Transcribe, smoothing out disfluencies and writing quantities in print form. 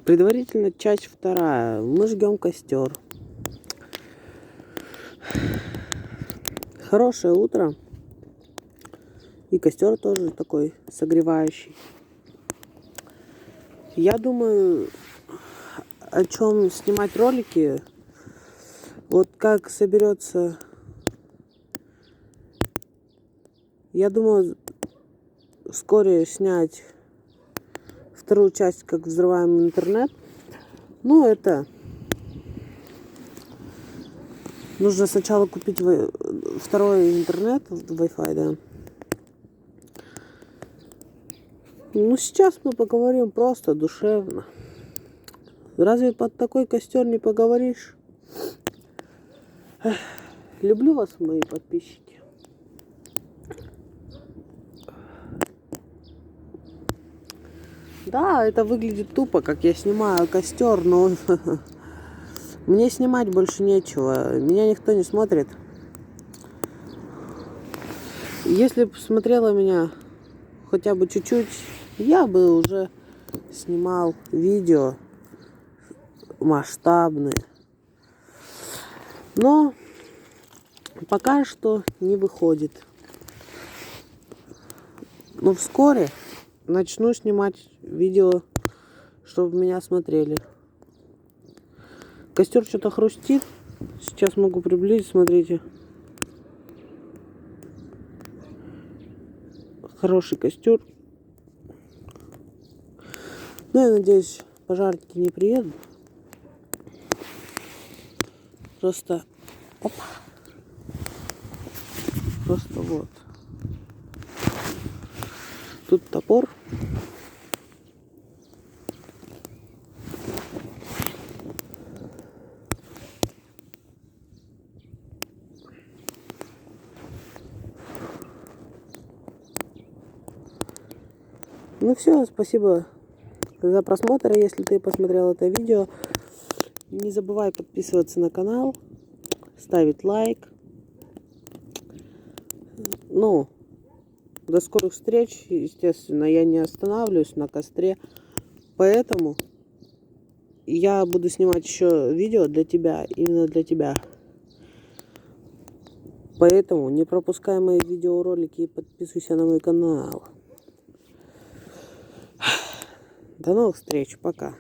Предварительно часть вторая. Мы жгем костер. Хорошее утро. И костер тоже такой согревающий. Я думаю, о чем снимать ролики. Вот как соберется. Я думаю, вскоре снять вторую часть, как взрываем интернет. Ну, это нужно сначала купить второй интернет, Wi-Fi, да. Ну, сейчас мы поговорим просто, душевно. Разве под такой костер не поговоришь? Люблю вас, мои подписчики. Да, это выглядит тупо, как я снимаю костер, но мне снимать больше нечего. Меня никто не смотрит. Если бы смотрела меня хотя бы чуть-чуть, я бы уже снимал видео масштабные. Но пока что не выходит. Но вскоре начну снимать видео, чтобы меня смотрели. Костер что-то хрустит. Сейчас могу приблизить, смотрите. Хороший костер. Ну, я надеюсь, пожарники не приедут. Просто... Опа. Просто вот. Тут топор. Ну все, спасибо за просмотр. Если ты посмотрел это видео, не забывай подписываться на канал, ставить лайк. Ну, до скорых встреч. Естественно, я не останавливаюсь на костре. Поэтому я буду снимать еще видео для тебя, именно для тебя. Поэтому не пропускай мои видеоролики и подписывайся на мой канал. До новых встреч. Пока.